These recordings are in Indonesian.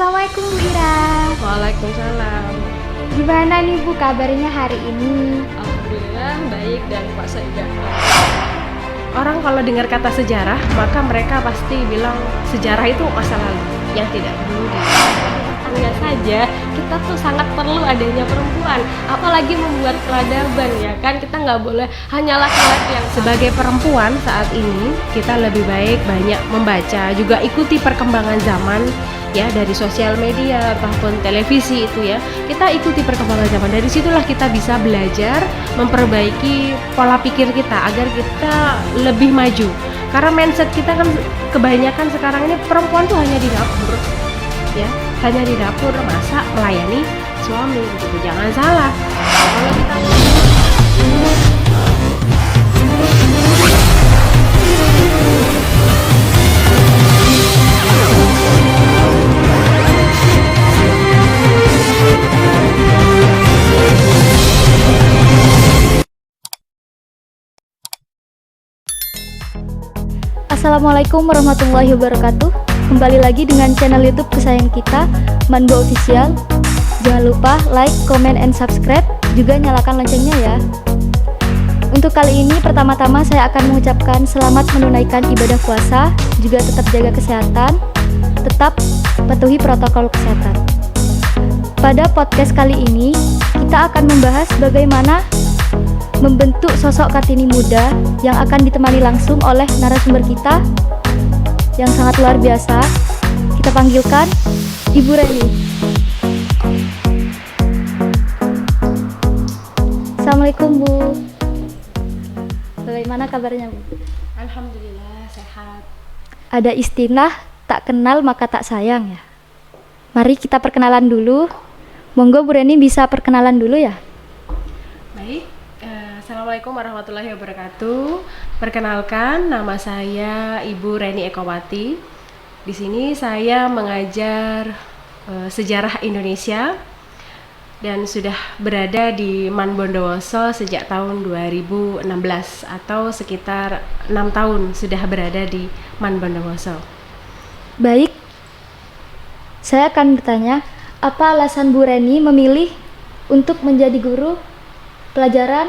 Assalamualaikum Bu Ira. Waalaikumsalam. Gimana nih Bu kabarnya hari ini? Alhamdulillah baik dan puasa juga. Orang kalau dengar kata sejarah, maka mereka pasti bilang sejarah itu masa lalu yang tidak perlu hanya saja kita tuh sangat perlu adanya perempuan, apalagi membuat peradaban ya kan. Kita nggak boleh hanya laki-laki yang sebagai perempuan saat ini. Kita lebih baik banyak membaca, juga ikuti perkembangan zaman ya, dari sosial media ataupun televisi itu ya. Kita ikuti perkembangan zaman, dari situlah kita bisa belajar memperbaiki pola pikir kita agar kita lebih maju. Karena mindset kita kan kebanyakan sekarang ini perempuan tuh hanya di dapur ya, hanya di dapur masak melayani suami gitu. Jangan salah, kalau kita Assalamualaikum warahmatullahi wabarakatuh. Kembali lagi dengan channel YouTube kesayangan kita, Manbo Official. Jangan lupa like, comment, and subscribe. Juga nyalakan loncengnya ya. Untuk kali ini pertama-tama saya akan mengucapkan selamat menunaikan ibadah puasa. Juga tetap jaga kesehatan, tetap patuhi protokol kesehatan. Pada podcast kali ini kita akan membahas bagaimana membentuk sosok Kartini muda yang akan ditemani langsung oleh narasumber kita yang sangat luar biasa. Kita panggilkan Ibu Reni. Assalamualaikum Bu. Bagaimana kabarnya Bu? Alhamdulillah sehat. Ada istilah tak kenal maka tak sayang ya. Mari kita perkenalan dulu. Monggo Bu Reni bisa perkenalan dulu ya. Baik. Assalamualaikum warahmatullahi wabarakatuh. Perkenalkan, nama saya Ibu Reni Ekowati. Di sini saya mengajar sejarah Indonesia dan sudah berada di Man Bondowoso sejak tahun 2016 atau sekitar 6 tahun sudah berada di Man Bondowoso. Baik, saya akan bertanya, apa alasan Bu Reni memilih untuk menjadi guru pelajaran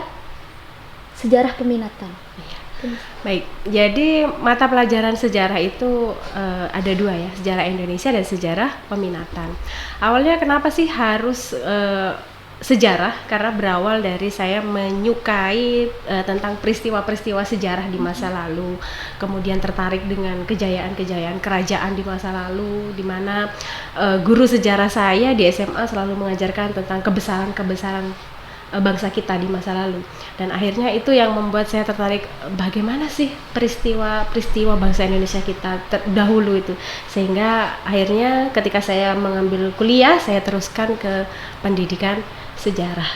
sejarah peminatan? Baik, jadi mata pelajaran sejarah itu ada dua ya, sejarah Indonesia dan sejarah peminatan. Awalnya kenapa sih harus sejarah? Karena berawal dari saya menyukai tentang peristiwa-peristiwa sejarah di masa lalu, kemudian tertarik dengan kejayaan-kejayaan kerajaan di masa lalu, di mana guru sejarah saya di SMA selalu mengajarkan tentang kebesaran-kebesaran bangsa kita di masa lalu, dan akhirnya itu yang membuat saya tertarik bagaimana sih peristiwa bangsa Indonesia kita terdahulu itu, sehingga akhirnya ketika saya mengambil kuliah saya teruskan ke pendidikan sejarah.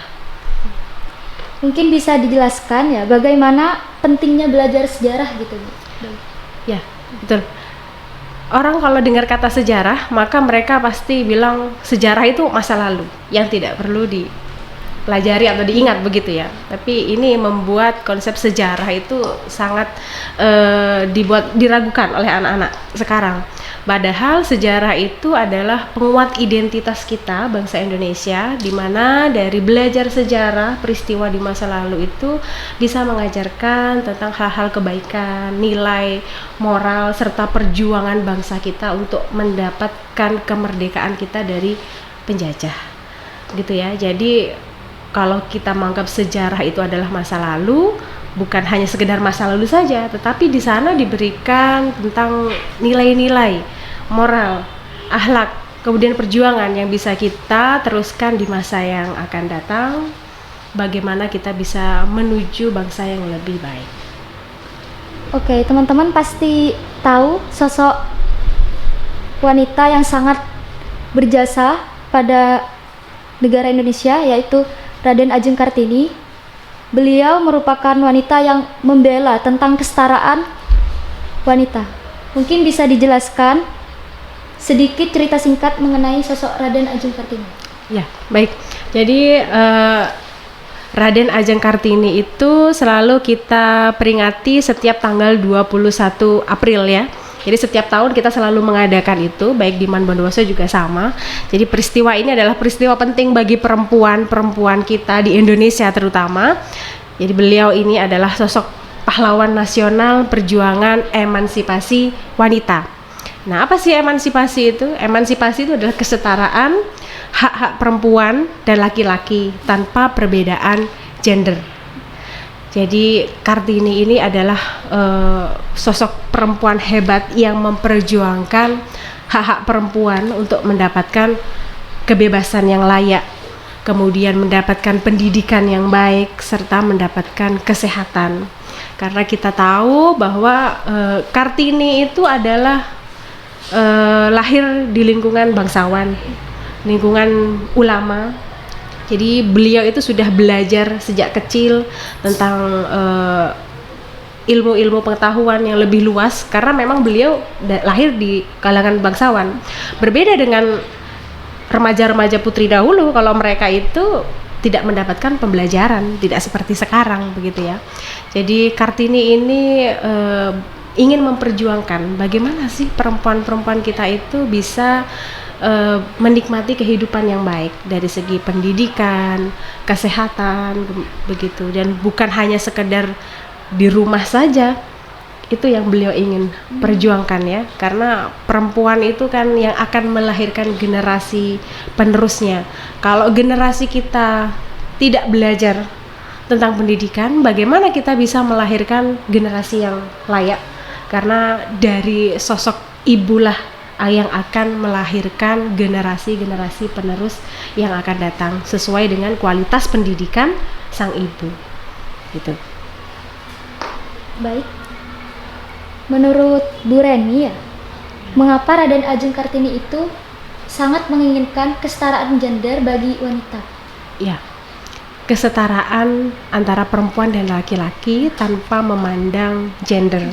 Mungkin bisa dijelaskan ya bagaimana pentingnya belajar sejarah gitu Bu? Ya, betul. Orang kalau dengar kata sejarah maka mereka pasti bilang sejarah itu masa lalu yang tidak perlu pelajari atau diingat begitu ya. Tapi ini membuat konsep sejarah itu sangat diragukan oleh anak-anak sekarang. Padahal sejarah itu adalah penguat identitas kita bangsa Indonesia, di mana dari belajar sejarah peristiwa di masa lalu itu bisa mengajarkan tentang hal-hal kebaikan, nilai moral serta perjuangan bangsa kita untuk mendapatkan kemerdekaan kita dari penjajah. Gitu ya. Jadi kalau kita menganggap sejarah itu adalah masa lalu, bukan hanya sekedar masa lalu saja, tetapi di sana diberikan tentang nilai-nilai moral, akhlak, kemudian perjuangan yang bisa kita teruskan di masa yang akan datang, bagaimana kita bisa menuju bangsa yang lebih baik. Oke, teman-teman pasti tahu sosok wanita yang sangat berjasa pada negara Indonesia, yaitu Raden Ajeng Kartini. Beliau merupakan wanita yang membela tentang kesetaraan wanita. Mungkin bisa dijelaskan sedikit cerita singkat mengenai sosok Raden Ajeng Kartini. Ya, baik. Jadi Raden Ajeng Kartini itu selalu kita peringati setiap tanggal 21 April ya. Jadi setiap tahun kita selalu mengadakan itu, baik di Man Bondowoso juga sama. Jadi peristiwa ini adalah peristiwa penting bagi perempuan kita di Indonesia terutama. Jadi beliau ini adalah sosok pahlawan nasional perjuangan emansipasi wanita. Nah, apa sih emansipasi itu? Emansipasi itu adalah kesetaraan hak-hak perempuan dan laki-laki tanpa perbedaan gender. Jadi Kartini ini adalah sosok perempuan hebat yang memperjuangkan hak-hak perempuan untuk mendapatkan kebebasan yang layak, kemudian mendapatkan pendidikan yang baik, serta mendapatkan kesehatan. Karena kita tahu bahwa Kartini itu adalah lahir di lingkungan bangsawan, lingkungan ulama. Jadi beliau itu sudah belajar sejak kecil tentang ilmu-ilmu pengetahuan yang lebih luas, karena memang beliau lahir di kalangan bangsawan. Berbeda dengan remaja-remaja putri dahulu, kalau mereka itu tidak mendapatkan pembelajaran, tidak seperti sekarang begitu ya. Jadi Kartini ini ingin memperjuangkan bagaimana sih perempuan-perempuan kita itu bisa menikmati kehidupan yang baik dari segi pendidikan, kesehatan begitu, dan bukan hanya sekedar di rumah saja. Itu yang beliau ingin perjuangkan ya, karena perempuan itu kan yang akan melahirkan generasi penerusnya. Kalau generasi kita tidak belajar tentang pendidikan, bagaimana kita bisa melahirkan generasi yang layak? Karena dari sosok ibulah yang akan melahirkan generasi-generasi penerus yang akan datang sesuai dengan kualitas pendidikan sang ibu. Gitu. Baik. Menurut Bu Reni ya, mengapa Raden Ajeng Kartini itu sangat menginginkan kesetaraan gender bagi wanita? Ya, kesetaraan antara perempuan dan laki-laki tanpa memandang gender.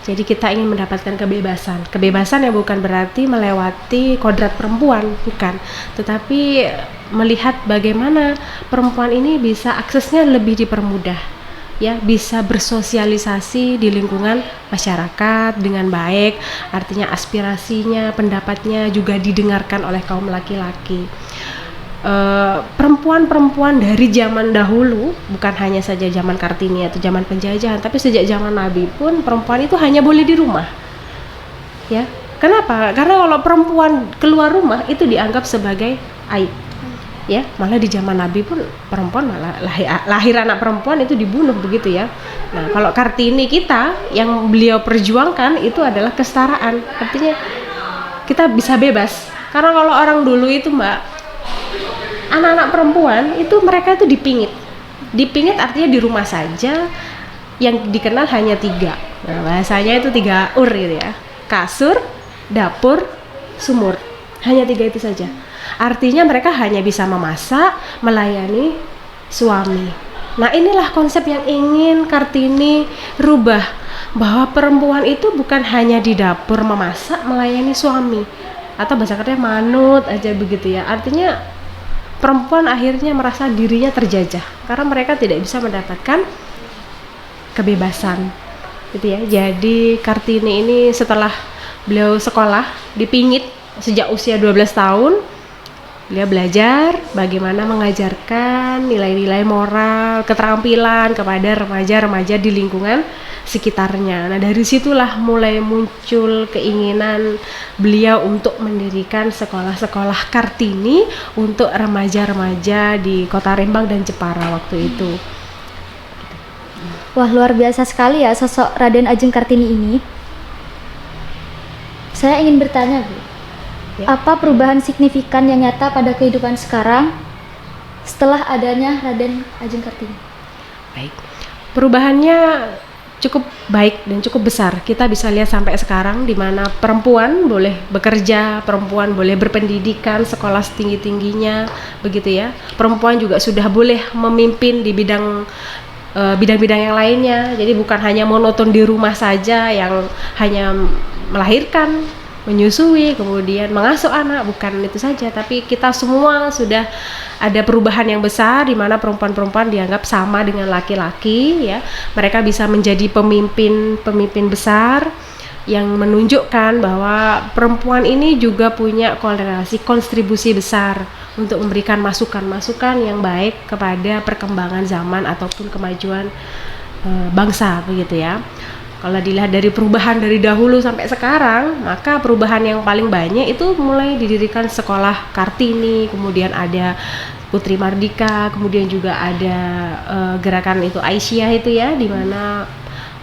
Jadi kita ingin mendapatkan kebebasan yang bukan berarti melewati kodrat perempuan, bukan, tetapi melihat bagaimana perempuan ini bisa aksesnya lebih dipermudah, ya, bisa bersosialisasi di lingkungan masyarakat dengan baik, artinya aspirasinya, pendapatnya juga didengarkan oleh kaum laki-laki. Perempuan-perempuan dari zaman dahulu, bukan hanya saja zaman Kartini atau zaman penjajahan, tapi sejak zaman Nabi pun perempuan itu hanya boleh di rumah. Ya, kenapa? Karena kalau perempuan keluar rumah itu dianggap sebagai aib. Ya, malah di zaman Nabi pun perempuan malah lahir anak perempuan itu dibunuh begitu ya. Nah, kalau Kartini kita yang beliau perjuangkan itu adalah kesetaraan. Artinya kita bisa bebas. Karena kalau orang dulu itu Mbak, anak-anak perempuan itu mereka itu dipingit artinya di rumah saja, yang dikenal hanya 3. Nah, bahasanya itu 3 ur gitu ya, kasur, dapur, sumur, hanya 3 itu saja. Artinya mereka hanya bisa memasak, melayani suami. Nah, inilah konsep yang ingin Kartini rubah, bahwa perempuan itu bukan hanya di dapur memasak, melayani suami, atau bahasa katanya manut aja begitu ya. Artinya perempuan akhirnya merasa dirinya terjajah karena mereka tidak bisa mendapatkan kebebasan gitu ya. Jadi Kartini ini setelah beliau sekolah dipingit sejak usia 12 tahun, beliau belajar bagaimana mengajarkan nilai-nilai moral, keterampilan kepada remaja-remaja di lingkungan sekitarnya. Nah, dari situlah mulai muncul keinginan beliau untuk mendirikan sekolah-sekolah Kartini untuk remaja-remaja di Kota Rembang dan Jepara waktu itu. Wah, luar biasa sekali ya sosok Raden Ajeng Kartini ini. Saya ingin bertanya, Bu. Ya. Apa perubahan signifikan yang nyata pada kehidupan sekarang setelah adanya Raden Ajeng Kartini? Baik. Perubahannya cukup baik dan cukup besar. Kita bisa lihat sampai sekarang di mana perempuan boleh bekerja, perempuan boleh berpendidikan, sekolah setinggi-tingginya, begitu ya. Perempuan juga sudah boleh memimpin di bidang-bidang yang lainnya. Jadi bukan hanya monoton di rumah saja yang hanya melahirkan, menyusui, kemudian mengasuh anak, bukan itu saja, tapi kita semua sudah ada perubahan yang besar di mana perempuan-perempuan dianggap sama dengan laki-laki ya. Mereka bisa menjadi pemimpin besar, yang menunjukkan bahwa perempuan ini juga punya kontribusi besar untuk memberikan masukan-masukan yang baik kepada perkembangan zaman ataupun kemajuan bangsa, begitu ya. Kalau dilihat dari perubahan dari dahulu sampai sekarang, maka perubahan yang paling banyak itu mulai didirikan sekolah Kartini, kemudian ada Putri Mardika, kemudian juga ada gerakan itu Aisyah itu ya, di mana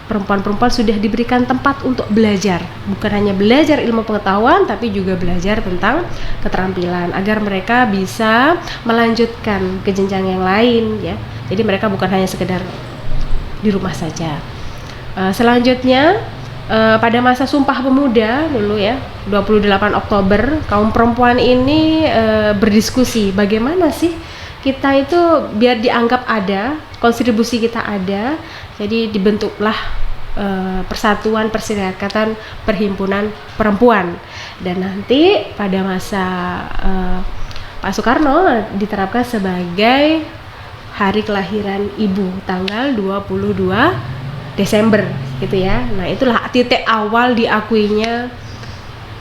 perempuan-perempuan sudah diberikan tempat untuk belajar, bukan hanya belajar ilmu pengetahuan tapi juga belajar tentang keterampilan agar mereka bisa melanjutkan ke jenjang yang lain ya. Jadi mereka bukan hanya sekedar di rumah saja. Selanjutnya pada masa Sumpah Pemuda dulu ya, 28 Oktober, kaum perempuan ini berdiskusi bagaimana sih kita itu biar dianggap ada, kontribusi kita ada. Jadi dibentuklah Persatuan Perserikatan Perhimpunan Perempuan, dan nanti pada masa Pak Soekarno diterapkan sebagai hari kelahiran ibu, tanggal 22 Desember gitu ya. Nah, itulah titik awal diakuinya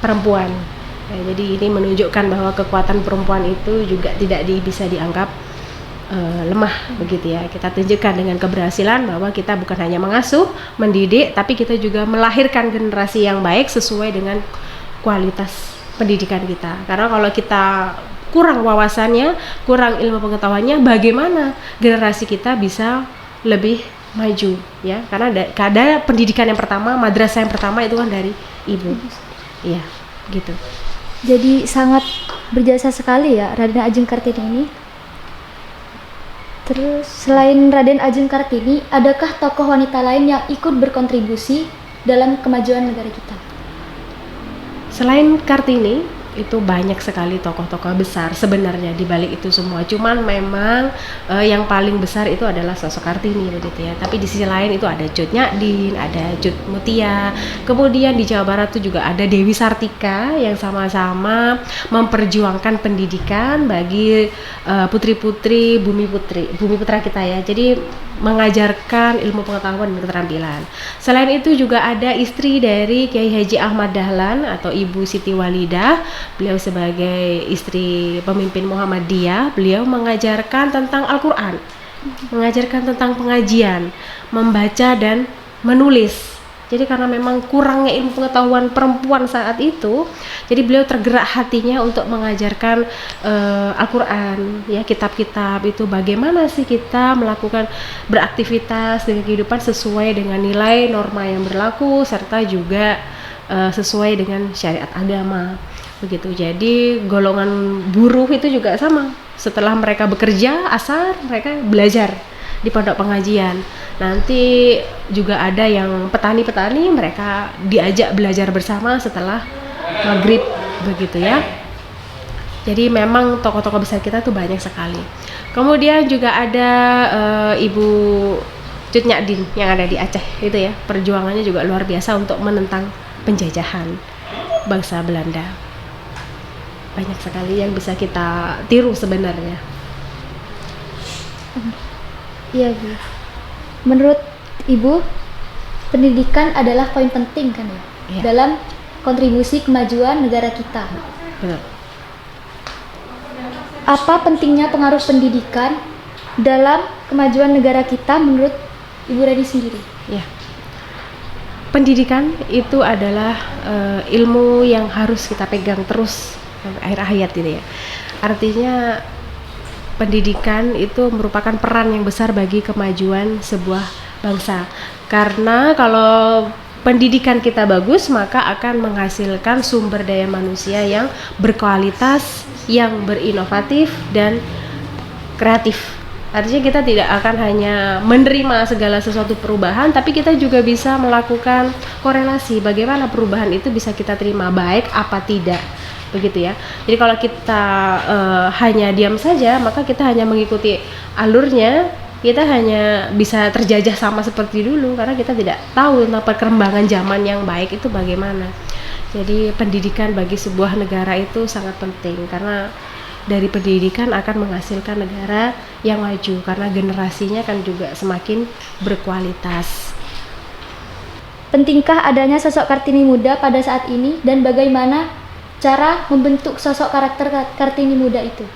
perempuan. Nah, jadi ini menunjukkan bahwa kekuatan perempuan itu juga tidak bisa dianggap lemah begitu ya. Kita tunjukkan dengan keberhasilan bahwa kita bukan hanya mengasuh, mendidik, tapi kita juga melahirkan generasi yang baik sesuai dengan kualitas pendidikan kita. Karena kalau kita kurang wawasannya, kurang ilmu pengetahuannya, bagaimana generasi kita bisa lebih maju ya? Karena ada pendidikan yang pertama, madrasah yang pertama itu kan dari ibu. Iya, gitu. Jadi sangat berjasa sekali ya Raden Ajeng Kartini ini. Terus selain Raden Ajeng Kartini, adakah tokoh wanita lain yang ikut berkontribusi dalam kemajuan negara kita? Selain Kartini, itu banyak sekali tokoh-tokoh besar sebenarnya di balik itu semua. Cuman memang yang paling besar itu adalah sosok Kartini begitu ya. Tapi di sisi lain itu ada Cut Nyak-Dien, ada Cut Mutia. Kemudian di Jawa Barat itu juga ada Dewi Sartika yang sama-sama memperjuangkan pendidikan bagi putri-putri bumi putra kita ya. Jadi mengajarkan ilmu pengetahuan dan keterampilan. Selain itu juga ada istri dari Kiai Haji Ahmad Dahlan atau Ibu Siti Walidah. Beliau sebagai istri pemimpin Muhammadiyah, beliau mengajarkan tentang Al-Quran, mengajarkan tentang pengajian, membaca dan menulis. Jadi karena memang kurangnya ilmu pengetahuan perempuan saat itu, jadi beliau tergerak hatinya untuk mengajarkan Al-Quran, ya, kitab-kitab itu bagaimana sih kita melakukan beraktivitas dengan kehidupan sesuai dengan nilai norma yang berlaku serta juga sesuai dengan syariat agama, begitu. Jadi golongan buruh itu juga sama. Setelah mereka bekerja asar, mereka belajar di pondok pengajian. Nanti juga ada yang petani-petani, mereka diajak belajar bersama setelah maghrib begitu ya. Jadi memang tokoh-tokoh besar kita tuh banyak sekali. Kemudian juga ada Ibu Cut Nyak-Dien yang ada di Aceh itu ya. Perjuangannya juga luar biasa untuk menentang penjajahan bangsa Belanda. Banyak sekali yang bisa kita tiru sebenarnya. Iya Bu. Menurut Ibu, pendidikan adalah poin penting kan ya, dalam kontribusi kemajuan negara kita. Benar. Apa pentingnya pengaruh pendidikan dalam kemajuan negara kita menurut Ibu Radi sendiri? Ya. Pendidikan itu adalah ilmu yang harus kita pegang terus sampai akhir hayat gitu ya. Artinya pendidikan itu merupakan peran yang besar bagi kemajuan sebuah bangsa. Karena kalau pendidikan kita bagus, maka akan menghasilkan sumber daya manusia yang berkualitas, yang berinovatif dan kreatif. Artinya kita tidak akan hanya menerima segala sesuatu perubahan, tapi kita juga bisa melakukan korelasi bagaimana perubahan itu bisa kita terima baik apa tidak, begitu ya. Jadi kalau kita hanya diam saja, maka kita hanya mengikuti alurnya, kita hanya bisa terjajah sama seperti dulu karena kita tidak tahu tentang perkembangan zaman yang baik itu bagaimana. Jadi pendidikan bagi sebuah negara itu sangat penting karena dari pendidikan akan menghasilkan negara yang maju karena generasinya kan juga semakin berkualitas. pentingkah adanya sosok Kartini muda pada saat ini dan bagaimana cara membentuk sosok karakter Kartini muda itu?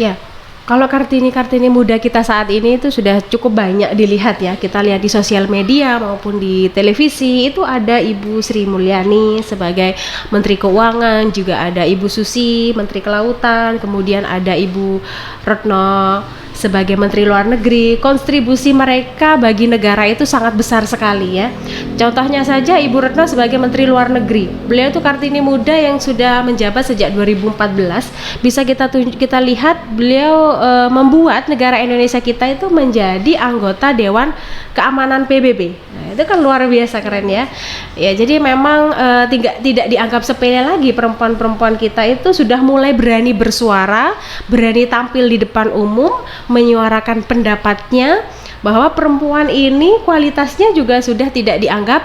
Ya, kalau Kartini muda kita saat ini itu sudah cukup banyak dilihat ya. Kita lihat di sosial media maupun di televisi itu ada Ibu Sri Mulyani sebagai Menteri Keuangan, juga ada Ibu Susi Menteri Kelautan, kemudian ada Ibu Retno sebagai Menteri Luar Negeri. Kontribusi mereka bagi negara itu sangat besar sekali ya. Contohnya saja Ibu Retno sebagai Menteri Luar Negeri. Beliau itu Kartini muda yang sudah menjabat sejak 2014. Bisa kita lihat beliau membuat negara Indonesia kita itu menjadi anggota Dewan Keamanan PBB. Nah, itu kan luar biasa keren ya. Ya, jadi memang tidak dianggap sepele lagi, perempuan-perempuan kita itu sudah mulai berani bersuara, berani tampil di depan umum, menyuarakan pendapatnya bahwa perempuan ini kualitasnya juga sudah tidak dianggap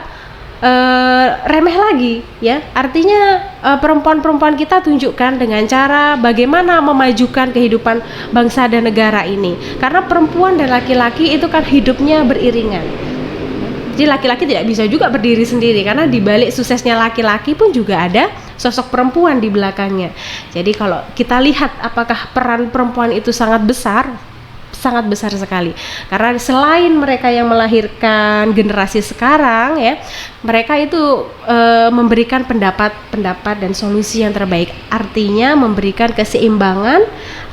remeh lagi ya. Artinya perempuan-perempuan kita tunjukkan dengan cara bagaimana memajukan kehidupan bangsa dan negara ini, karena perempuan dan laki-laki itu kan hidupnya beriringan. Jadi laki-laki tidak bisa juga berdiri sendiri, karena di balik suksesnya laki-laki pun juga ada sosok perempuan di belakangnya. Jadi kalau kita lihat apakah peran perempuan itu sangat besar sekali, karena selain mereka yang melahirkan generasi sekarang ya, mereka itu memberikan pendapat dan solusi yang terbaik, artinya memberikan keseimbangan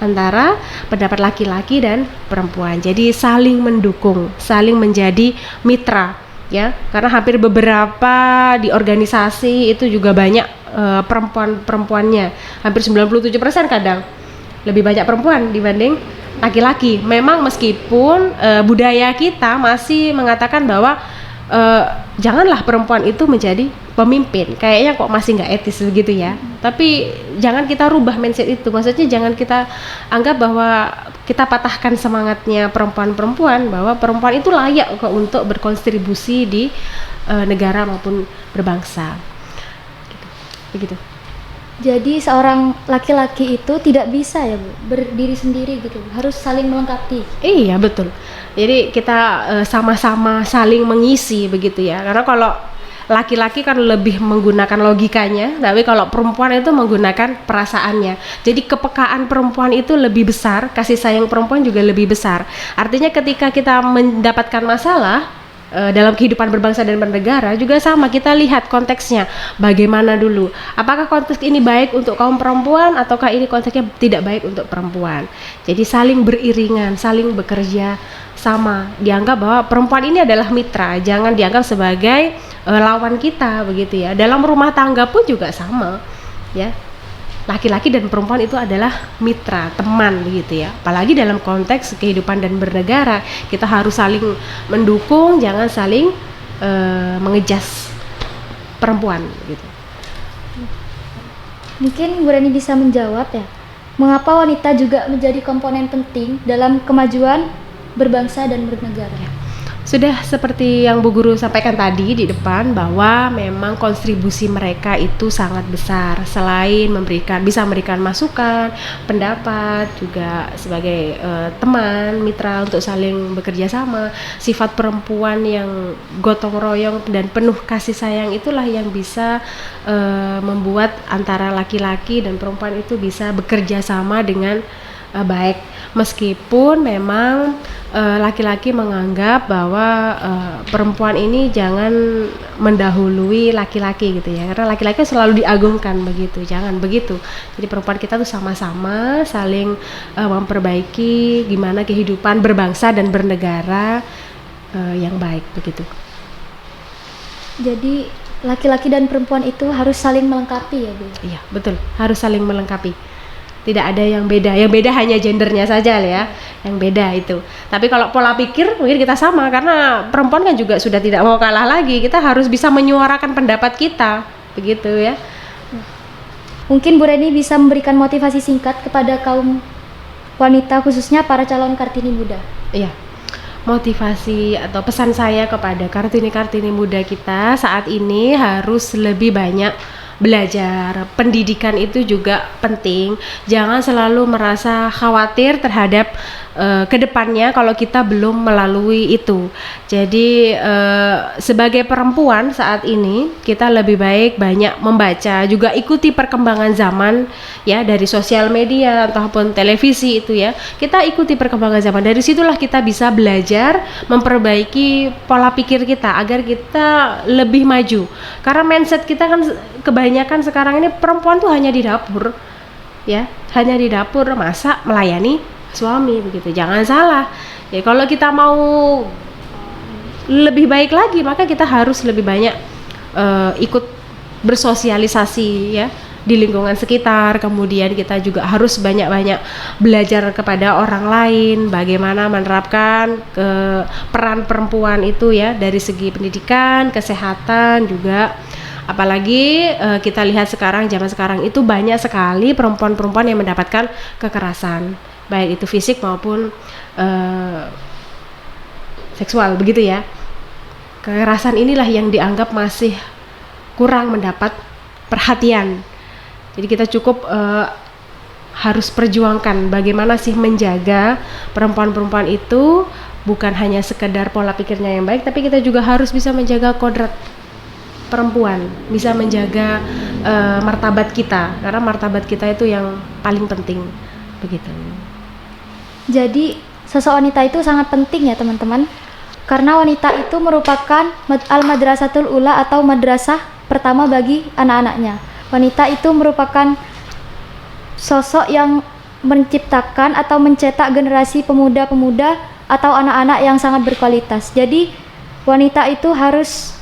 antara pendapat laki-laki dan perempuan. Jadi saling mendukung, saling menjadi mitra ya, karena hampir beberapa di organisasi itu juga banyak perempuannya, hampir 97% kadang lebih banyak perempuan dibanding laki-laki. Memang meskipun budaya kita masih mengatakan bahwa janganlah perempuan itu menjadi pemimpin, kayaknya kok masih nggak etis begitu ya. Tapi jangan kita rubah mindset itu, maksudnya jangan kita anggap bahwa kita patahkan semangatnya perempuan-perempuan, bahwa perempuan itu layak kok untuk berkontribusi di negara maupun berbangsa gitu. Begitu. Jadi seorang laki-laki itu tidak bisa ya Bu, berdiri sendiri gitu, harus saling melengkapi. Iya betul. Jadi kita sama-sama saling mengisi begitu ya. Karena kalau laki-laki kan lebih menggunakan logikanya, tapi kalau perempuan itu menggunakan perasaannya. Jadi kepekaan perempuan itu lebih besar, kasih sayang perempuan juga lebih besar. Artinya ketika kita mendapatkan masalah dalam kehidupan berbangsa dan bernegara juga sama, kita lihat konteksnya bagaimana dulu. Apakah konteks ini baik untuk kaum perempuan ataukah ini konteksnya tidak baik untuk perempuan. Jadi saling beriringan, saling bekerja sama. Dianggap bahwa perempuan ini adalah mitra, jangan dianggap sebagai lawan kita begitu ya. Dalam rumah tangga pun juga sama ya. Laki-laki dan perempuan itu adalah mitra, teman begitu ya. Apalagi dalam konteks kehidupan dan bernegara, kita harus saling mendukung, jangan saling mengejas perempuan gitu. Mungkin Bu Reni bisa menjawab ya, mengapa wanita juga menjadi komponen penting dalam kemajuan berbangsa dan bernegara? Sudah seperti yang Bu Guru sampaikan tadi di depan, bahwa memang kontribusi mereka itu sangat besar. Selain bisa memberikan masukan, pendapat, juga sebagai teman, mitra untuk saling bekerja sama. Sifat perempuan yang gotong royong dan penuh kasih sayang itulah yang bisa membuat antara laki-laki dan perempuan itu bisa bekerja sama dengan baik. Meskipun memang laki-laki menganggap bahwa perempuan ini jangan mendahului laki-laki gitu ya, karena laki-laki selalu diagungkan begitu, jangan begitu. Jadi perempuan kita tuh sama-sama saling memperbaiki gimana kehidupan berbangsa dan bernegara yang baik begitu. Jadi laki-laki dan perempuan itu harus saling melengkapi ya Bu? Iya betul, harus saling melengkapi. Tidak ada yang beda hanya gendernya saja ya, yang beda itu. Tapi kalau pola pikir mungkin kita sama, karena perempuan kan juga sudah tidak mau kalah lagi. Kita harus bisa menyuarakan pendapat kita, begitu ya. Mungkin Bu Reni bisa memberikan motivasi singkat kepada kaum wanita, khususnya para calon Kartini muda. Iya, motivasi atau pesan saya kepada Kartini muda kita saat ini harus lebih banyak belajar. Pendidikan itu juga penting. Jangan selalu merasa khawatir terhadap kedepannya kalau kita belum melalui itu. Jadi sebagai perempuan saat ini kita lebih baik banyak membaca, juga ikuti perkembangan zaman ya, dari sosial media ataupun televisi itu ya. Kita ikuti perkembangan zaman. Dari situlah kita bisa belajar memperbaiki pola pikir kita agar kita lebih maju. Karena mindset kita kan kebanyakan sekarang ini perempuan tuh hanya di dapur. Ya, hanya di dapur masak, melayani suami begitu. Jangan salah. Ya, kalau kita mau lebih baik lagi, maka kita harus lebih banyak ikut bersosialisasi ya di lingkungan sekitar. Kemudian kita juga harus banyak-banyak belajar kepada orang lain bagaimana menerapkan peran perempuan itu ya, dari segi pendidikan, kesehatan juga. Apalagi kita lihat sekarang, zaman sekarang itu banyak sekali perempuan-perempuan yang mendapatkan kekerasan, baik itu fisik maupun seksual begitu ya. Kekerasan inilah yang dianggap masih kurang mendapat perhatian. Jadi kita cukup harus perjuangkan bagaimana sih menjaga perempuan-perempuan itu bukan hanya sekedar pola pikirnya yang baik, tapi kita juga harus bisa menjaga kodrat perempuan, bisa menjaga martabat kita, karena martabat kita itu yang paling penting begitu. Jadi sosok wanita itu sangat penting ya teman-teman, karena wanita itu merupakan al-madrasatul ula atau madrasah pertama bagi anak-anaknya. Wanita itu merupakan sosok yang menciptakan atau mencetak generasi pemuda-pemuda atau anak-anak yang sangat berkualitas. Jadi wanita itu harus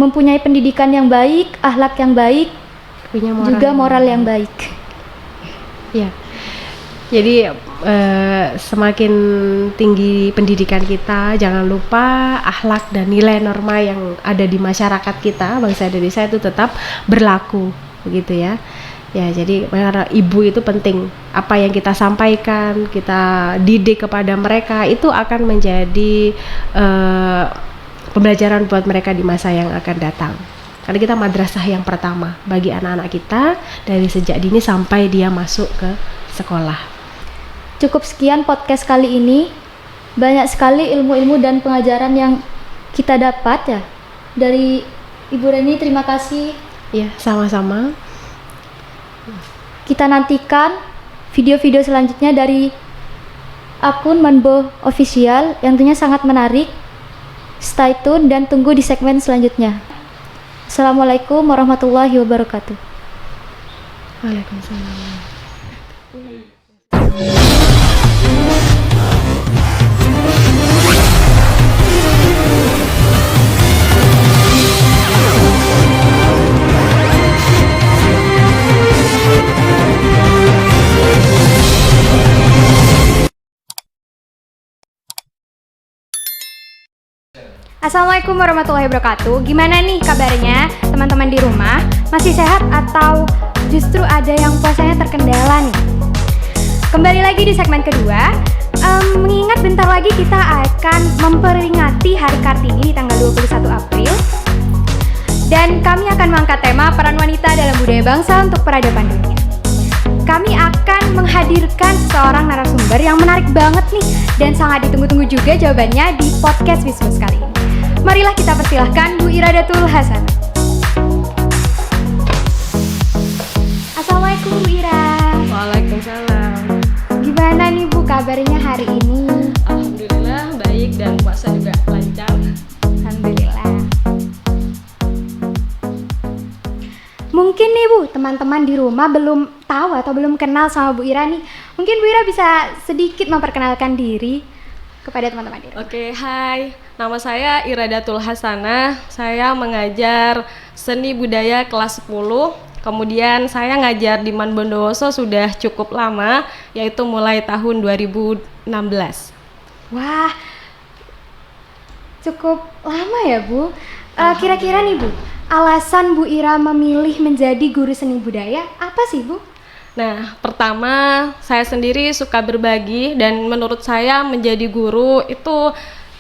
mempunyai pendidikan yang baik, akhlak yang baik, punya moral juga moral yang baik. Ya. Jadi semakin tinggi pendidikan kita, jangan lupa akhlak dan nilai norma yang ada di masyarakat kita, bangsa Indonesia itu tetap berlaku, begitu ya. Ya, jadi ibu itu penting. Apa yang kita sampaikan, kita didik kepada mereka itu akan menjadi pembelajaran buat mereka di masa yang akan datang. Karena kita madrasah yang pertama bagi anak-anak kita dari sejak dini sampai dia masuk ke sekolah. Cukup sekian podcast kali ini. Banyak sekali ilmu-ilmu dan pengajaran yang kita dapat ya dari Ibu Reni. Terima kasih. Ya, sama-sama. Kita nantikan video-video selanjutnya dari akun Manbo Official yang tentunya sangat menarik. Stay tune dan tunggu di segmen selanjutnya. Assalamualaikum warahmatullahi wabarakatuh. Waalaikumsalam. Assalamualaikum warahmatullahi wabarakatuh. Gimana nih kabarnya teman-teman di rumah? Masih sehat atau justru ada yang puasanya terkendala nih? Kembali lagi di segmen kedua. Mengingat bentar lagi kita akan memperingati Hari Kartini di tanggal 21 April. Dan kami akan mengangkat tema peran wanita dalam budaya bangsa untuk peradaban dunia. Kami akan menghadirkan seorang narasumber yang menarik banget nih dan sangat ditunggu-tunggu juga jawabannya di podcast Wismus kali ini. Marilah kita persilahkan Bu Iradatul Hasanah. Assalamualaikum Bu Ira. Waalaikumsalam. Gimana nih Bu kabarnya hari ini? Alhamdulillah baik dan puasa juga lancar. Alhamdulillah. Mungkin nih Bu, teman-teman di rumah belum tahu atau belum kenal sama Bu Ira nih. Mungkin Bu Ira bisa sedikit memperkenalkan diri kepada teman-teman di rumah. Oke, hai. Nama saya Iradatul Hasanah. Saya mengajar seni budaya kelas 10. Kemudian saya ngajar di Man Bondowoso sudah cukup lama, yaitu mulai tahun 2016. Wah, cukup lama ya Bu. Kira-kira nih Bu, alasan Bu Ira memilih menjadi guru seni budaya apa sih Bu? Nah, pertama saya sendiri suka berbagi dan menurut saya menjadi guru itu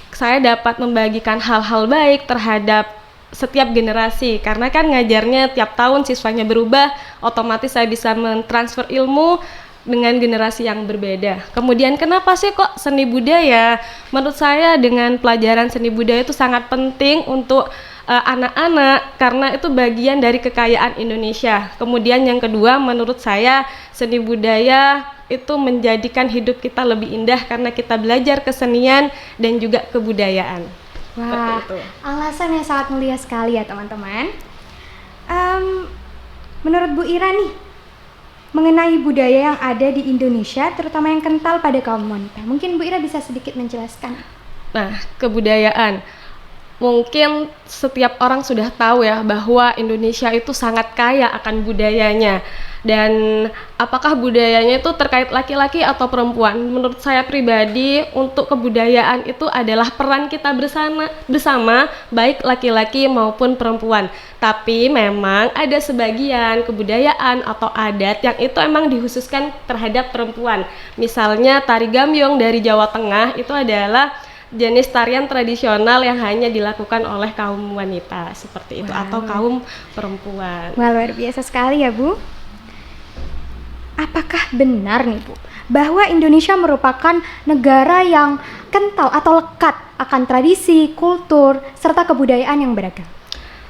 saya dapat membagikan hal-hal baik terhadap setiap generasi, karena kan ngajarnya tiap tahun siswanya berubah, otomatis saya bisa mentransfer ilmu dengan generasi yang berbeda. Kemudian kenapa sih kok seni budaya? Menurut saya dengan pelajaran seni budaya itu sangat penting untuk anak-anak, karena itu bagian dari kekayaan Indonesia. Kemudian yang kedua, menurut saya seni budaya itu menjadikan hidup kita lebih indah karena kita belajar kesenian dan juga kebudayaan. Wah, Seperti itu. alasan yang sangat mulia sekali ya teman-teman. Menurut Bu Ira nih, mengenai budaya yang ada di Indonesia, terutama yang kental pada kaum wanita, mungkin Bu Ira bisa sedikit menjelaskan. Nah, kebudayaan. Mungkin setiap orang sudah tahu ya bahwa Indonesia itu sangat kaya akan budayanya. Dan apakah budayanya itu terkait laki-laki atau perempuan? Menurut saya pribadi, untuk kebudayaan itu adalah peran kita bersama baik laki-laki maupun perempuan. Tapi memang ada sebagian kebudayaan atau adat yang itu emang dikhususkan terhadap perempuan. Misalnya tari gambyong dari Jawa Tengah itu adalah jenis tarian tradisional yang hanya dilakukan oleh kaum wanita seperti itu. Wow. Atau kaum perempuan. Wah, luar biasa sekali ya Bu. Apakah benar nih Bu, bahwa Indonesia merupakan negara yang kental atau lekat akan tradisi, kultur, serta kebudayaan yang beragam?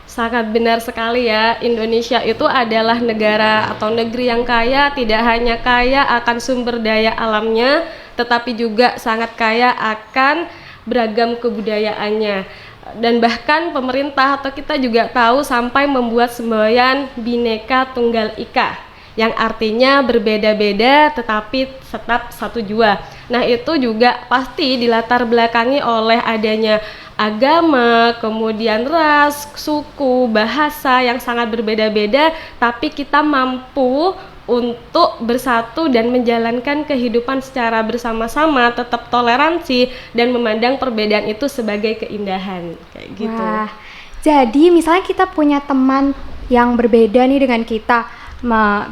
Sangat benar sekali ya, Indonesia itu adalah negara atau negeri yang kaya, tidak hanya kaya akan sumber daya alamnya, tetapi juga sangat kaya akan beragam kebudayaannya. Dan bahkan pemerintah atau kita juga tahu sampai membuat semboyan Bhinneka Tunggal Ika, yang artinya berbeda-beda tetapi tetap satu jua. Nah, itu juga pasti dilatar belakangi oleh adanya agama, kemudian ras, suku, bahasa yang sangat berbeda-beda, tapi kita mampu untuk bersatu dan menjalankan kehidupan secara bersama-sama, tetap toleransi dan memandang perbedaan itu sebagai keindahan, kayak gitu. Wah, jadi misalnya kita punya teman yang berbeda nih dengan kita,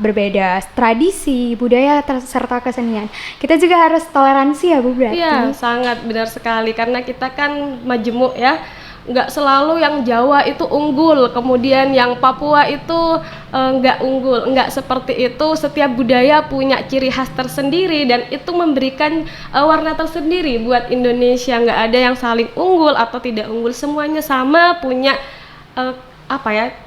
berbeda tradisi, budaya, serta kesenian. Kita juga harus toleransi ya Bu berarti. Iya, sangat benar sekali, karena kita kan majemuk ya. Nggak selalu yang Jawa itu unggul, kemudian yang Papua itu nggak unggul, nggak seperti itu. Setiap budaya punya ciri khas tersendiri dan itu memberikan warna tersendiri buat Indonesia. Nggak ada yang saling unggul atau tidak unggul, semuanya sama, punya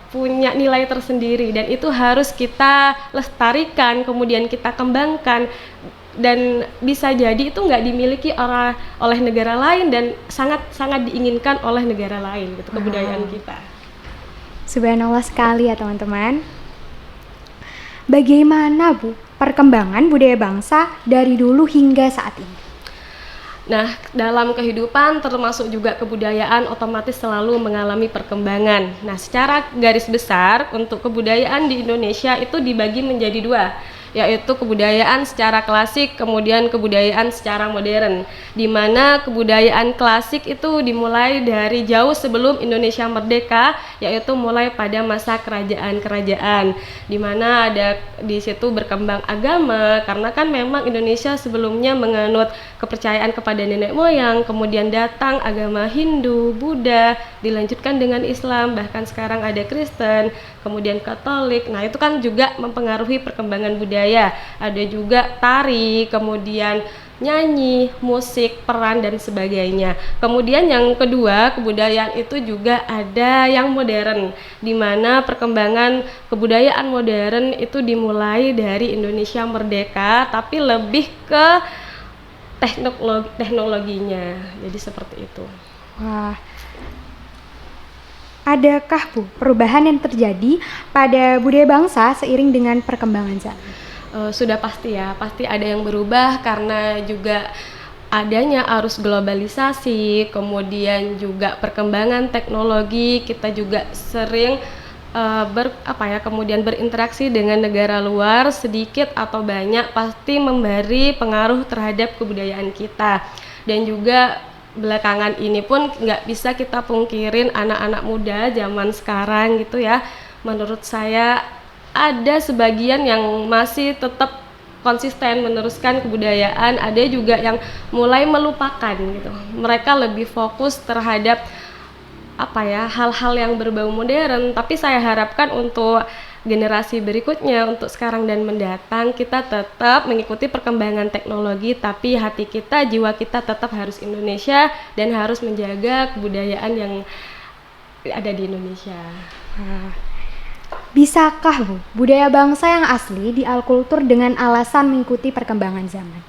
punya nilai tersendiri, dan itu harus kita lestarikan, kemudian kita kembangkan, dan bisa jadi itu nggak dimiliki oleh negara lain dan sangat diinginkan oleh negara lain gitu, kebudayaan kita. Subhanallah sekali ya teman-teman. Bagaimana Bu perkembangan budaya bangsa dari dulu hingga saat ini? Nah, dalam kehidupan termasuk juga kebudayaan otomatis selalu mengalami perkembangan. Nah, secara garis besar untuk kebudayaan di Indonesia itu dibagi menjadi dua, yaitu kebudayaan secara klasik, kemudian kebudayaan secara modern, di mana kebudayaan klasik itu dimulai dari jauh sebelum Indonesia merdeka, yaitu mulai pada masa kerajaan-kerajaan, di mana ada di situ berkembang agama, karena kan memang Indonesia sebelumnya menganut kepercayaan kepada nenek moyang, kemudian datang agama Hindu, Buddha, dilanjutkan dengan Islam, bahkan sekarang ada Kristen, kemudian Katolik. Nah, itu kan juga mempengaruhi perkembangan budaya. Ada juga tari, kemudian nyanyi, musik, peran, dan sebagainya. Kemudian yang kedua, kebudayaan itu juga ada yang modern, di mana perkembangan kebudayaan modern itu dimulai dari Indonesia merdeka, tapi lebih ke teknologinya. Jadi seperti itu. Wah, adakah Bu perubahan yang terjadi pada budaya bangsa seiring dengan perkembangan zaman? Sudah pasti ya, pasti ada yang berubah karena juga adanya arus globalisasi, kemudian juga perkembangan teknologi. Kita juga sering kemudian berinteraksi dengan negara luar, sedikit atau banyak pasti memberi pengaruh terhadap kebudayaan kita. Dan juga belakangan ini pun nggak bisa kita pungkirin anak-anak muda zaman sekarang gitu ya, menurut saya ada sebagian yang masih tetap konsisten meneruskan kebudayaan, ada juga yang mulai melupakan gitu. Mereka lebih fokus terhadap apa ya, hal-hal yang berbau modern, tapi saya harapkan untuk generasi berikutnya, untuk sekarang dan mendatang, kita tetap mengikuti perkembangan teknologi, tapi hati kita, jiwa kita tetap harus Indonesia dan harus menjaga kebudayaan yang ada di Indonesia. Bisakah Bu, budaya bangsa yang asli dialkultur dengan alasan mengikuti perkembangan zaman?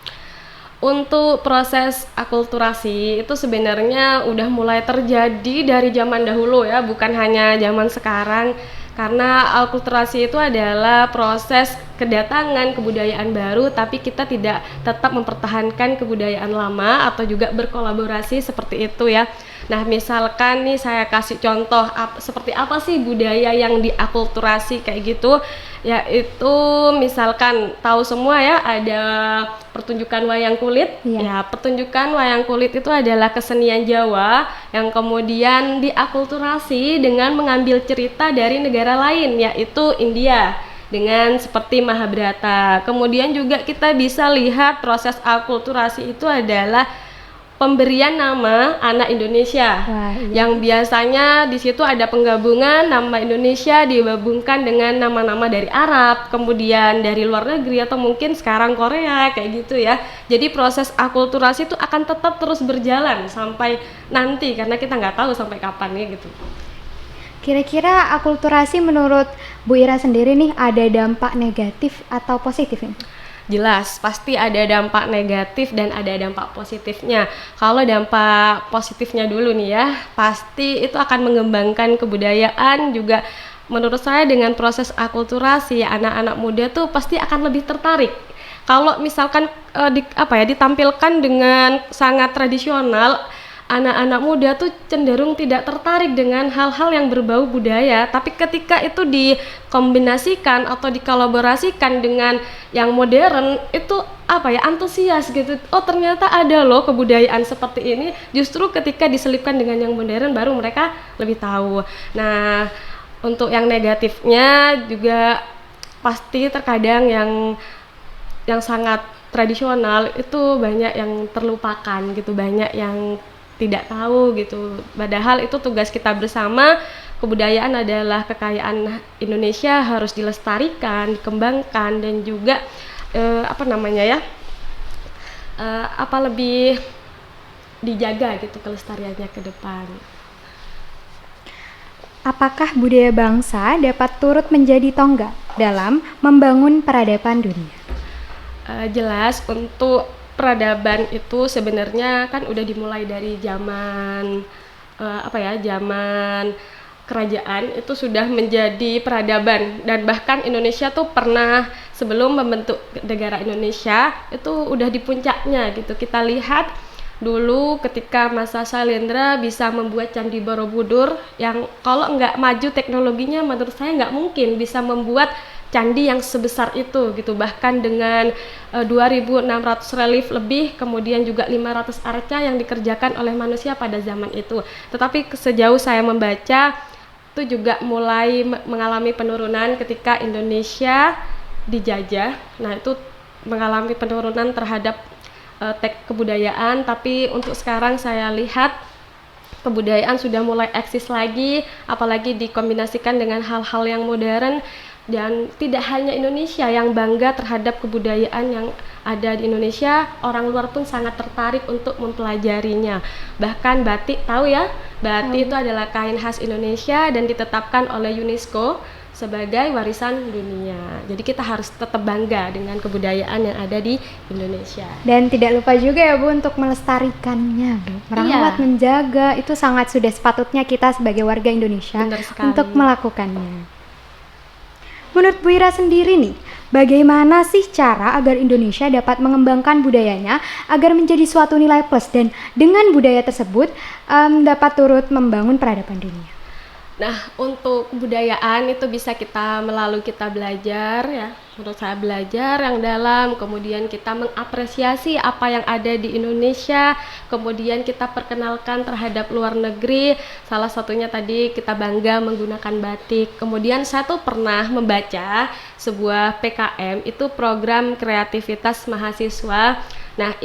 Untuk proses akulturasi itu sebenarnya udah mulai terjadi dari zaman dahulu ya, bukan hanya zaman sekarang. Karena akulturasi itu adalah proses kedatangan kebudayaan baru, tapi kita tidak tetap mempertahankan kebudayaan lama atau juga berkolaborasi seperti itu ya. Nah, misalkan nih saya kasih contoh seperti apa sih budaya yang diakulturasi kayak gitu, yaitu misalkan tahu semua ya, ada pertunjukan wayang kulit. Iya. Ya, pertunjukan wayang kulit itu adalah kesenian Jawa yang kemudian diakulturasi dengan mengambil cerita dari negara lain, yaitu India, dengan seperti Mahabharata. Kemudian juga kita bisa lihat proses akulturasi itu adalah pemberian nama anak Indonesia. Wah, iya. Yang biasanya di situ ada penggabungan nama Indonesia digabungkan dengan nama-nama dari Arab, kemudian dari luar negeri atau mungkin sekarang Korea kayak gitu ya. Jadi proses akulturasi itu akan tetap terus berjalan sampai nanti, karena kita nggak tahu sampai kapan ya gitu. Kira-kira akulturasi menurut Bu Ira sendiri nih ada dampak negatif atau positif ini? Jelas, pasti ada dampak negatif dan ada dampak positifnya. Kalau dampak positifnya dulu nih ya, pasti itu akan mengembangkan kebudayaan juga. Menurut saya dengan proses akulturasi, anak-anak muda tuh pasti akan lebih tertarik. Kalau misalkan ditampilkan dengan sangat tradisional, anak-anak muda tuh cenderung tidak tertarik dengan hal-hal yang berbau budaya, tapi ketika itu dikombinasikan atau dikolaborasikan dengan yang modern, itu antusias gitu. Oh, ternyata ada loh kebudayaan seperti ini. Justru ketika diselipkan dengan yang modern baru mereka lebih tahu. Nah, untuk yang negatifnya juga pasti terkadang yang sangat tradisional itu banyak yang terlupakan gitu, banyak yang tidak tahu gitu. Padahal itu tugas kita bersama. Kebudayaan adalah kekayaan Indonesia, harus dilestarikan, dikembangkan dan juga lebih dijaga gitu kelestariannya ke depan. Apakah budaya bangsa dapat turut menjadi tonggak dalam membangun peradaban dunia? Jelas, untuk peradaban itu sebenarnya kan udah dimulai dari zaman zaman kerajaan itu sudah menjadi peradaban, dan bahkan Indonesia tuh pernah sebelum membentuk negara Indonesia itu udah di puncaknya gitu. Kita lihat dulu ketika masa Sailendra bisa membuat Candi Borobudur yang kalau nggak maju teknologinya menurut saya nggak mungkin bisa membuat candi yang sebesar itu gitu, bahkan dengan 2.600 relief lebih, kemudian juga 500 arca yang dikerjakan oleh manusia pada zaman itu. Tetapi sejauh saya membaca itu juga mulai mengalami penurunan ketika Indonesia dijajah. Nah, itu mengalami penurunan terhadap kebudayaan, tapi untuk sekarang saya lihat kebudayaan sudah mulai eksis lagi, apalagi dikombinasikan dengan hal-hal yang modern. Dan tidak hanya Indonesia yang bangga terhadap kebudayaan yang ada di Indonesia, orang luar pun sangat tertarik untuk mempelajarinya. Bahkan batik, tahu ya, batik itu adalah kain khas Indonesia dan ditetapkan oleh UNESCO sebagai warisan dunia. Jadi kita harus tetap bangga dengan kebudayaan yang ada di Indonesia. Dan tidak lupa juga ya Bu untuk melestarikannya, Bu. Merawat, menjaga, itu sangat sudah sepatutnya kita sebagai warga Indonesia untuk melakukannya. Menurut Bu Ira sendiri nih, bagaimana sih cara agar Indonesia dapat mengembangkan budayanya agar menjadi suatu nilai plus dan dengan budaya tersebut dapat turut membangun peradaban dunia? Nah, untuk kebudayaan itu bisa kita melalui kita belajar ya, menurut saya belajar yang dalam, kemudian kita mengapresiasi apa yang ada di Indonesia, kemudian kita perkenalkan terhadap luar negeri. Salah satunya tadi kita bangga menggunakan batik. Kemudian saya tuh pernah membaca sebuah PKM, itu program kreativitas mahasiswa. Nah,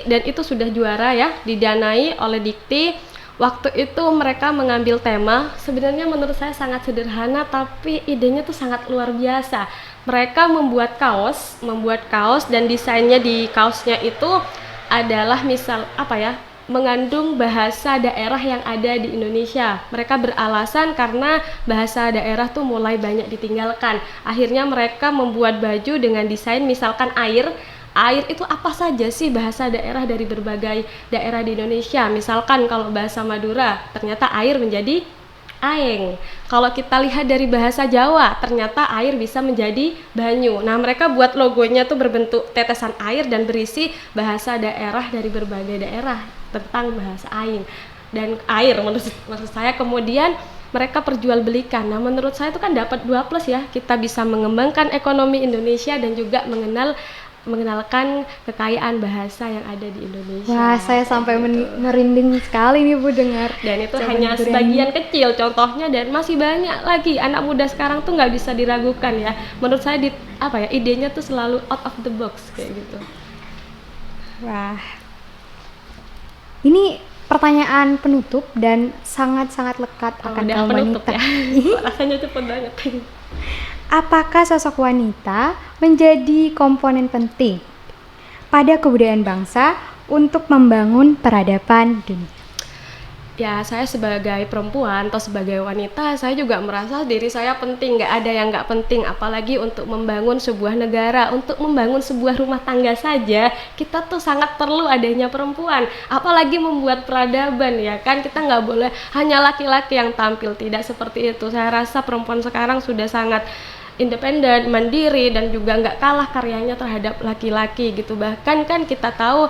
dan itu sudah juara ya, didanai oleh Dikti Waktu itu mereka mengambil tema, sebenarnya menurut saya sangat sederhana tapi idenya tuh sangat luar biasa. Mereka membuat kaos dan desainnya di kaosnya itu adalah mengandung bahasa daerah yang ada di Indonesia. Mereka beralasan karena bahasa daerah tuh mulai banyak ditinggalkan. Akhirnya mereka membuat baju dengan desain misalkan air. Air itu apa saja sih bahasa daerah dari berbagai daerah di Indonesia. Misalkan kalau bahasa Madura, ternyata air menjadi aeng. Kalau kita lihat dari bahasa Jawa, ternyata air bisa menjadi banyu. Nah, mereka buat logonya tuh berbentuk tetesan air dan berisi bahasa daerah dari berbagai daerah tentang bahasa aing dan air menurut saya. Kemudian mereka perjualbelikan. Nah, menurut saya itu kan dapat 2+ ya. Kita bisa mengembangkan ekonomi Indonesia dan juga mengenalkan kekayaan bahasa yang ada di Indonesia. Wah, saya sampai merinding sekali nih Bu dengar. Dan itu hanya sebagian kecil contohnya, dan masih banyak lagi. Anak muda sekarang tuh nggak bisa diragukan ya. Menurut saya idenya tuh selalu out of the box kayak gitu. Wah. Ini pertanyaan penutup dan sangat-sangat lekat akan kaum wanita. Ya. Rasanya cepet banget. Apakah sosok wanita menjadi komponen penting pada kebudayaan bangsa untuk membangun peradaban dunia? Ya, saya sebagai perempuan atau sebagai wanita, saya juga merasa diri saya penting. Nggak ada yang nggak penting, apalagi untuk membangun sebuah negara, untuk membangun sebuah rumah tangga saja, kita tuh sangat perlu adanya perempuan. Apalagi membuat peradaban, ya kan? Kita nggak boleh hanya laki-laki yang tampil, tidak seperti itu. Saya rasa perempuan sekarang sudah sangat independen, mandiri, dan juga nggak kalah karyanya terhadap laki-laki gitu. Bahkan kan kita tahu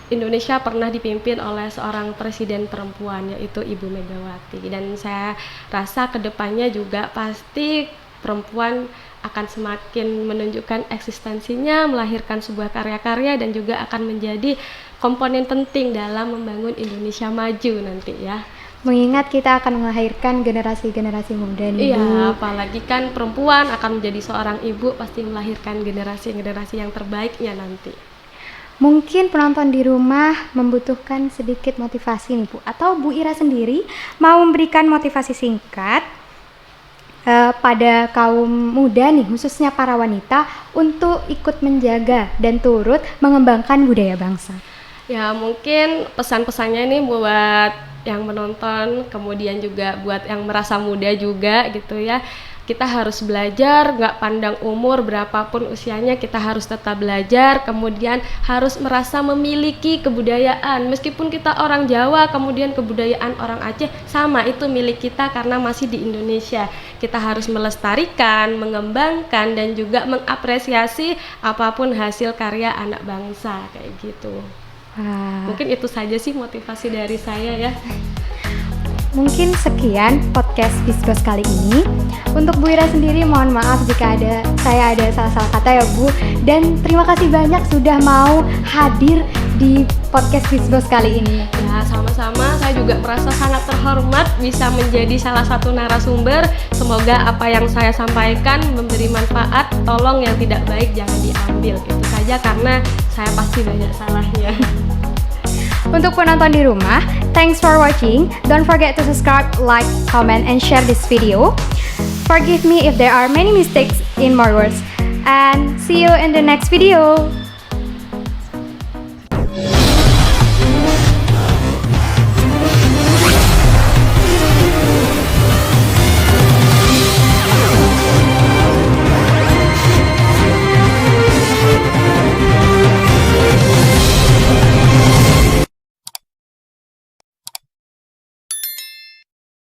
Indonesia pernah dipimpin oleh seorang presiden perempuan, yaitu Ibu Megawati, dan saya rasa kedepannya juga pasti perempuan akan semakin menunjukkan eksistensinya, melahirkan sebuah karya-karya, dan juga akan menjadi komponen penting dalam membangun Indonesia maju nanti ya. Mengingat kita akan melahirkan generasi-generasi muda nih Bu. Iya, apalagi kan perempuan akan menjadi seorang ibu, pasti melahirkan generasi-generasi yang terbaiknya nanti. Mungkin penonton di rumah membutuhkan sedikit motivasi nih Bu, atau Bu Ira sendiri mau memberikan motivasi singkat pada kaum muda nih, khususnya para wanita, untuk ikut menjaga dan turut mengembangkan budaya bangsa. Ya, mungkin pesan-pesannya ini buat yang menonton, kemudian juga buat yang merasa muda juga gitu ya. Kita harus belajar, nggak pandang umur, berapapun usianya kita harus tetap belajar, kemudian harus merasa memiliki kebudayaan. Meskipun kita orang Jawa, kemudian kebudayaan orang Aceh sama, itu milik kita karena masih di Indonesia. Kita harus melestarikan, mengembangkan, dan juga mengapresiasi apapun hasil karya anak bangsa kayak gitu. Mungkin itu saja sih motivasi dari saya ya. Mungkin sekian podcast Bisbos kali ini. Untuk Bu Ira sendiri mohon maaf jika saya ada salah-salah kata ya Bu. Dan terima kasih banyak sudah mau hadir di podcast Bisbos kali ini. Ya, sama-sama, saya juga merasa sangat terhormat bisa menjadi salah satu narasumber. Semoga apa yang saya sampaikan memberi manfaat. Tolong yang tidak baik jangan diambil. Itu saja karena saya pasti banyak salahnya. Untuk penonton di rumah, thanks for watching. Don't forget to subscribe, like, comment, and share this video. Forgive me if there are many mistakes in my words. And see you in the next video.